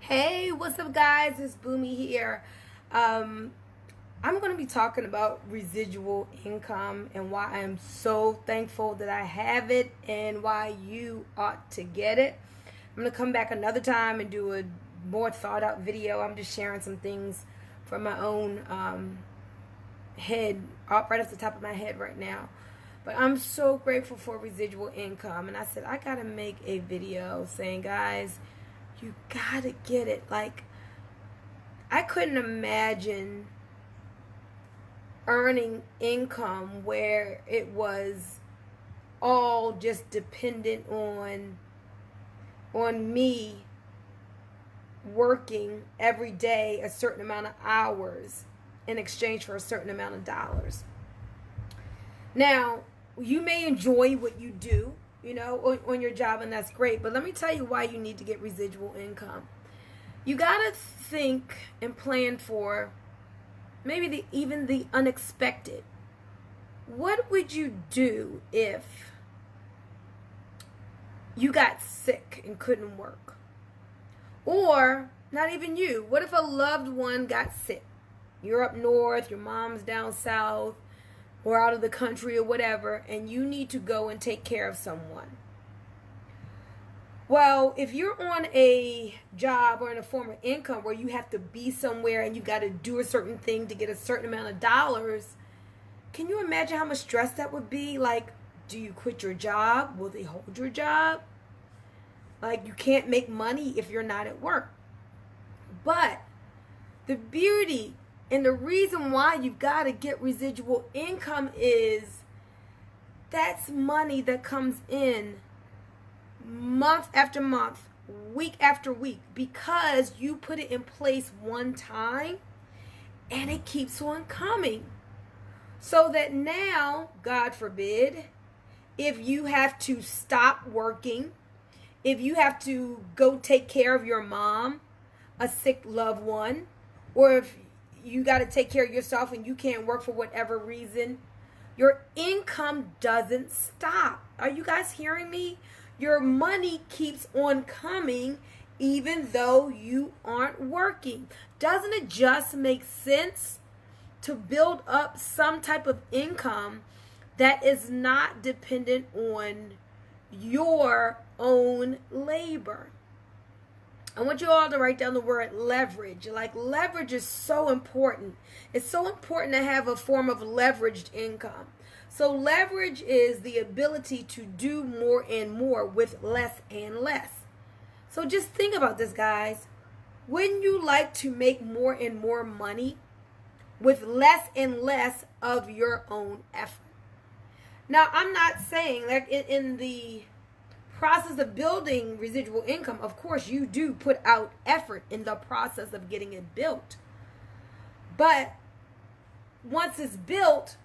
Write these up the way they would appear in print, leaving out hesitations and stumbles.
Hey, what's up, guys? It's Bunmi here. I'm going to be talking about residual income and why I'm so thankful that I have it and why you ought to get it. I'm going to come back another time and do a more thought out video. I'm just sharing some things from my own head, right off the top of my head right now. But I'm so grateful for residual income. And I said, I got to make a video saying, guys, you gotta get it. Like, I couldn't imagine earning income where it was all just dependent on me working every day a certain amount of hours in exchange for a certain amount of dollars. Now, you may enjoy what you do, on your job, and that's great. But let me tell you why you need to get residual income. You got to think and plan for maybe even the unexpected. What would you do if you got sick and couldn't work? Or, not even you, what if a loved one got sick? You're up north, your mom's down south, or out of the country or whatever, and you need to go and take care of someone. Well, if you're on a job or in a form of income where you have to be somewhere and you got to do a certain thing to get a certain amount of dollars, can you imagine how much stress that would be? Like, do you quit your job? Will they hold your job? Like, you can't make money if you're not at work. But the beauty and the reason why you've got to get residual income is that's money that comes in month after month, week after week, because you put it in place one time and it keeps on coming. So that now, God forbid, if you have to stop working, if you have to go take care of your mom, a sick loved one, or if you got to take care of yourself and you can't work for whatever reason, your income doesn't stop. Are you guys hearing me? Your money keeps on coming even though you aren't working. Doesn't it just make sense to build up some type of income that is not dependent on your own labor? I want you all to write down the word leverage. Like, leverage is so important. It's so important to have a form of leveraged income. So leverage is the ability to do more and more with less and less. So just think about this, guys. Wouldn't you like to make more and more money with less and less of your own effort? Now, I'm not saying, like, in the process of building residual income, of course you do put out effort in the process of getting it built. But once it's built,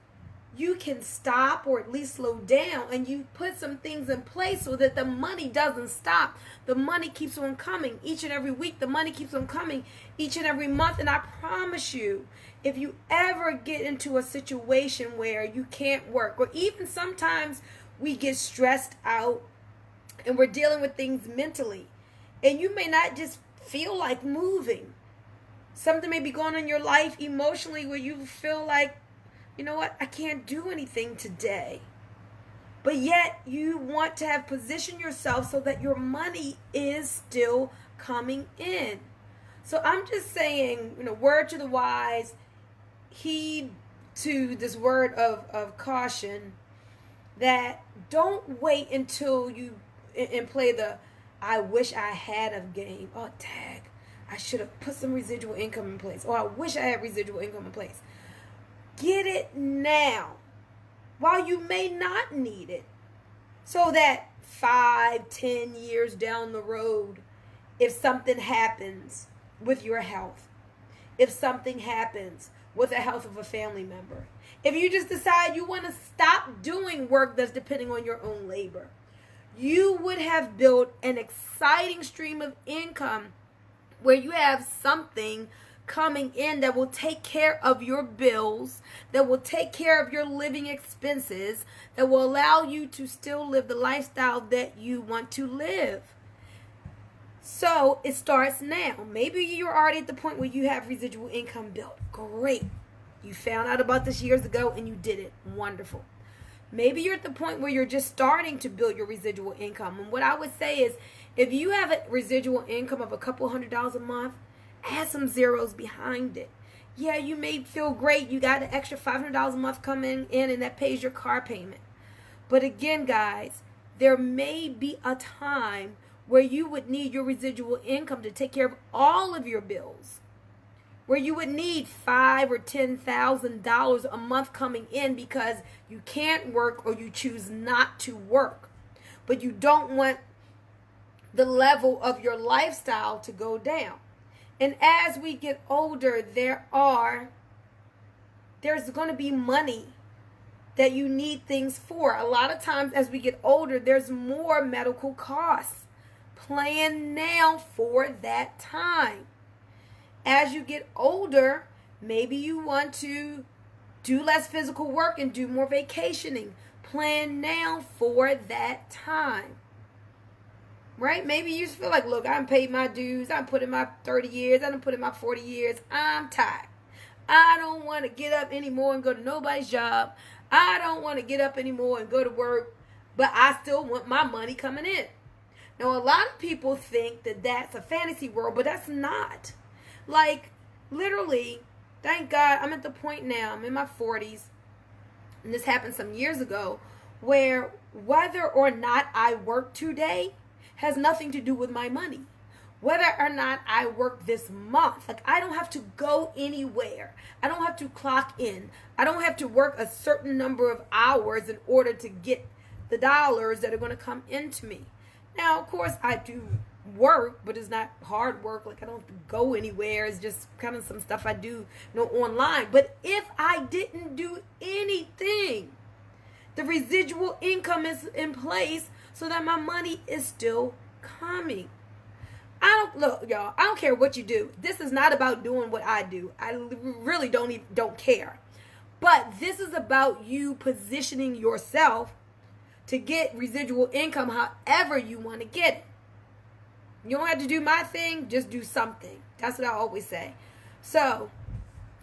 you can stop or at least slow down, and you put some things in place so that the money doesn't stop. The money keeps on coming each and every week. The money keeps on coming each and every month. And I promise you, if you ever get into a situation where you can't work, or even sometimes we get stressed out and we're dealing with things mentally, and you may not just feel like moving. Something may be going on in your life emotionally where you feel like, you know what, I can't do anything today. But yet you want to have positioned yourself so that your money is still coming in. So I'm just saying, word to the wise, heed to this word of caution, that don't wait until you and play the I wish I had a game. Oh, tag, I should have put some residual income in place. Or I wish I had residual income in place. Get it now while you may not need it, so that 5-10 years down the road, if something happens with your health, if something happens with the health of a family member, if you just decide you want to stop doing work that's depending on your own labor, you would have built an exciting stream of income where you have something coming in that will take care of your bills, that will take care of your living expenses, that will allow you to still live the lifestyle that you want to live. So it starts now. Maybe you're already at the point where you have residual income built. Great. You found out about this years ago and you did it. Wonderful. Maybe you're at the point where you're just starting to build your residual income. And what I would say is, if you have a residual income of a couple $100s a month, add some zeros behind it. Yeah, you may feel great. You got an extra $500 a month coming in and that pays your car payment. But again, guys, there may be a time where you would need your residual income to take care of all of your bills, where you would need $5,000 or $10,000 a month coming in because you can't work or you choose not to work, but you don't want the level of your lifestyle to go down. And as we get older, there's going to be money that you need things for. A lot of times as we get older, there's more medical costs. Plan now for that time. As you get older, maybe you want to do less physical work and do more vacationing. Plan now for that time. Right? Maybe you just feel like, look, I done paid my dues. I done put in my 30 years. I done put in my 40 years. I'm tired. I don't want to get up anymore and go to nobody's job. I don't want to get up anymore and go to work, but I still want my money coming in. Now, a lot of people think that that's a fantasy world, but that's not. Like, literally, thank God, I'm at the point now, I'm in my 40s, and this happened some years ago, where whether or not I work today has nothing to do with my money. Whether or not I work this month, like, I don't have to go anywhere. I don't have to clock in. I don't have to work a certain number of hours in order to get the dollars that are going to come into me. Now, of course, I do work, but it's not hard work. Like, I don't have to go anywhere. It's just kind of some stuff I do, online. But if I didn't do anything, the residual income is in place so that my money is still coming. Look, y'all, I don't care what you do. This is not about doing what I do. I really don't care. But this is about you positioning yourself to get residual income however you want to get it. You don't have to do my thing, just do something. That's what I always say. So,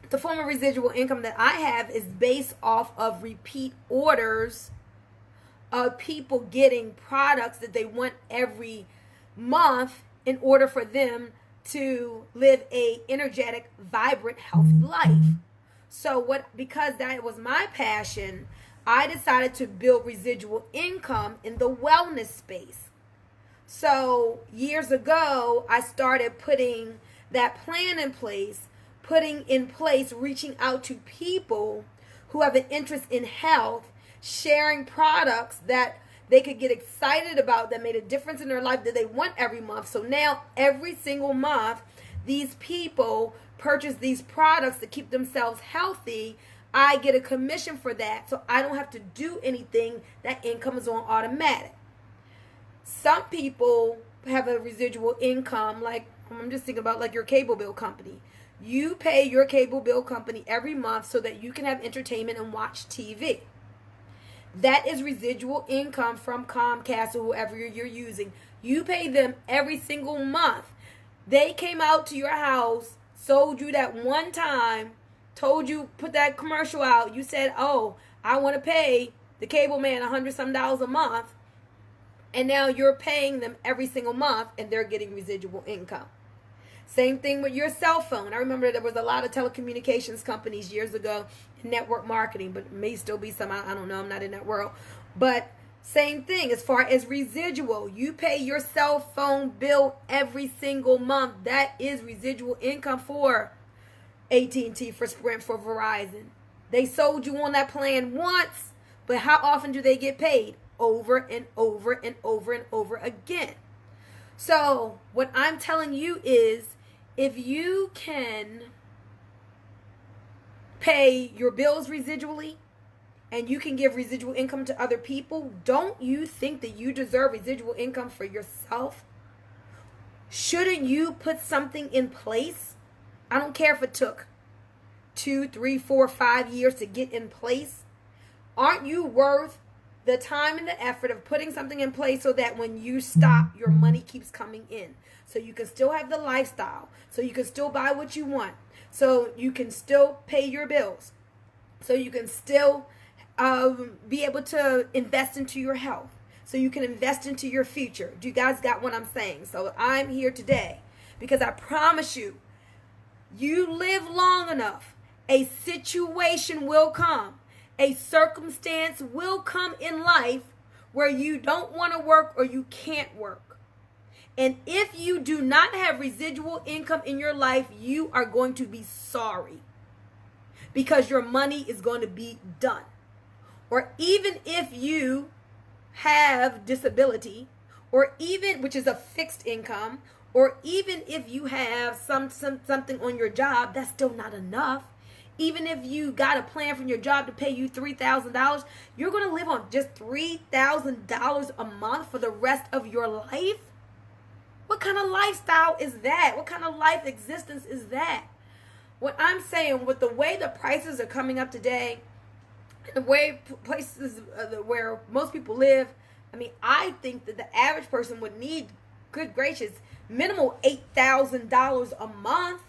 the form of residual income that I have is based off of repeat orders of people getting products that they want every month in order for them to live a energetic, vibrant, healthy life. So because that was my passion, I decided to build residual income in the wellness space. So years ago, I started putting that plan in place, reaching out to people who have an interest in health, sharing products that they could get excited about that made a difference in their life that they want every month. So now every single month, these people purchase these products to keep themselves healthy. I get a commission for that, so I don't have to do anything. That income is on automatic. Some people have a residual income, like I'm just thinking about like your cable bill company. You pay your cable bill company every month so that you can have entertainment and watch TV. That is residual income from Comcast or whoever you're using. You pay them every single month. They came out to your house, sold you that one time, told you, put that commercial out. You said, oh, I want to pay the cable man $100-some a month. And now you're paying them every single month and they're getting residual income. Same thing with your cell phone. I remember there was a lot of telecommunications companies years ago in network marketing, but may still be some, I don't know, I'm not in that world. But same thing as far as residual. You pay your cell phone bill every single month. That is residual income for AT&T, for Sprint, for Verizon. They sold you on that plan once, but how often do they get paid? Over and over and over and over again. So what I'm telling you is, if you can pay your bills residually and you can give residual income to other people, don't you think that you deserve residual income for yourself? Shouldn't you put something in place? I don't care if it took 2, 3, 4, 5 years to get in place. Aren't you worth the time and the effort of putting something in place so that when you stop, your money keeps coming in? so you can still have the lifestyle, so you can still buy what you want, so you can still pay your bills, so you can still be able to invest into your health, so you can invest into your future. Do you guys got what I'm saying? So I'm here today because I promise you, you live long enough, a situation will come, a circumstance will come in life where you don't want to work or you can't work. And if you do not have residual income in your life, you are going to be sorry because your money is going to be done. Or even if you have disability, or even, which is a fixed income, or even if you have something on your job, that's still not enough. Even if you got a plan from your job to pay you $3,000, you're going to live on just $3,000 a month for the rest of your life? What kind of lifestyle is that? What kind of life existence is that? What I'm saying, with the way the prices are coming up today, the way places where most people live, I mean, I think that the average person would need, good gracious, minimal $8,000 a month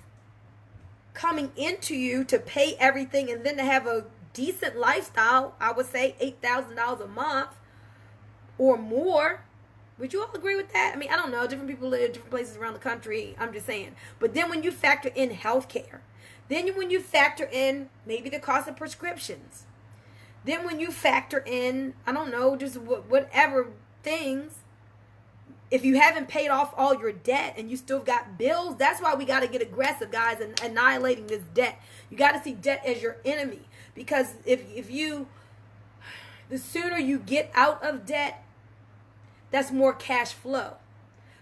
coming into you to pay everything and then to have a decent lifestyle. I would say $8,000 a month or more. Would you all agree with that? I mean, I don't know. Different people live different places around the country. I'm just saying. But then when you factor in healthcare, then when you factor in maybe the cost of prescriptions, then when you factor in, I don't know, just whatever things, if you haven't paid off all your debt and you still got bills, that's why we got to get aggressive, guys, in annihilating this debt. You got to see debt as your enemy, because if you, the sooner you get out of debt, that's more cash flow.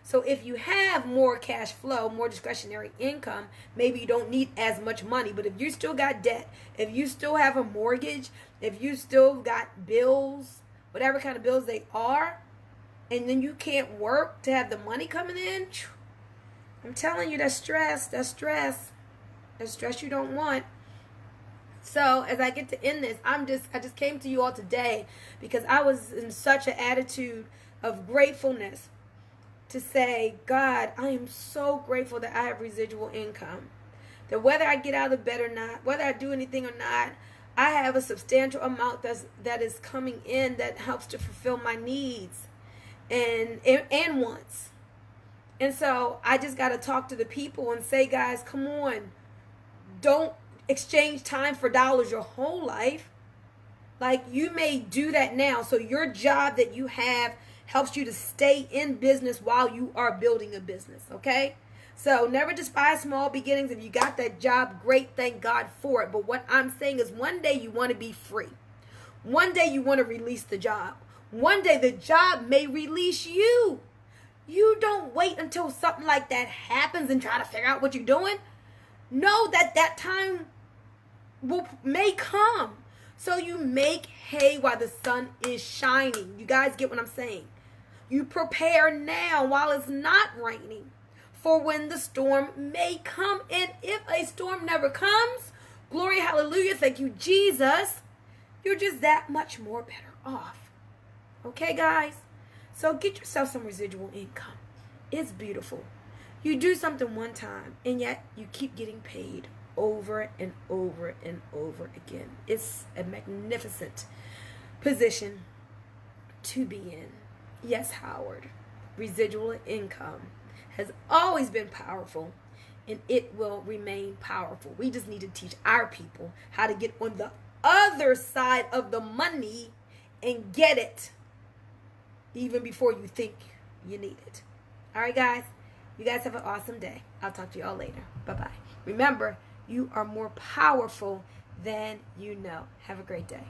So if you have more cash flow, more discretionary income, maybe you don't need as much money. But if you still got debt, if you still have a mortgage, if you still got bills, whatever kind of bills they are, and then you can't work to have the money coming in, I'm telling you, that's stress. That's stress. That's stress you don't want. So as I get to end this, I just came to you all today because I was in such an attitude of gratefulness to say, God, I am so grateful that I have residual income. That whether I get out of bed or not, whether I do anything or not, I have a substantial amount that is coming in that helps to fulfill my needs and wants. And so I just got to talk to the people and say, guys, come on. Don't exchange time for dollars your whole life. Like, you may do that now. So your job that you have helps you to stay in business while you are building a business, okay? So never despise small beginnings. If you got that job, great, thank God for it. But what I'm saying is, one day you want to be free. One day you want to release the job. One day the job may release you. You don't wait until something like that happens and try to figure out what you're doing. Know that time may come. So you make hay while the sun is shining. You guys get what I'm saying? You prepare now while it's not raining for when the storm may come. And if a storm never comes, glory, hallelujah, thank you, Jesus, you're just that much more better off. Okay, guys? So get yourself some residual income. It's beautiful. You do something one time, and yet you keep getting paid over and over and over again. It's a magnificent position to be in. Yes, Howard, residual income has always been powerful, and it will remain powerful. We just need to teach our people how to get on the other side of the money and get it even before you think you need it. All right, guys, you guys have an awesome day. I'll talk to you all later. Bye-bye. Remember, you are more powerful than you know. Have a great day.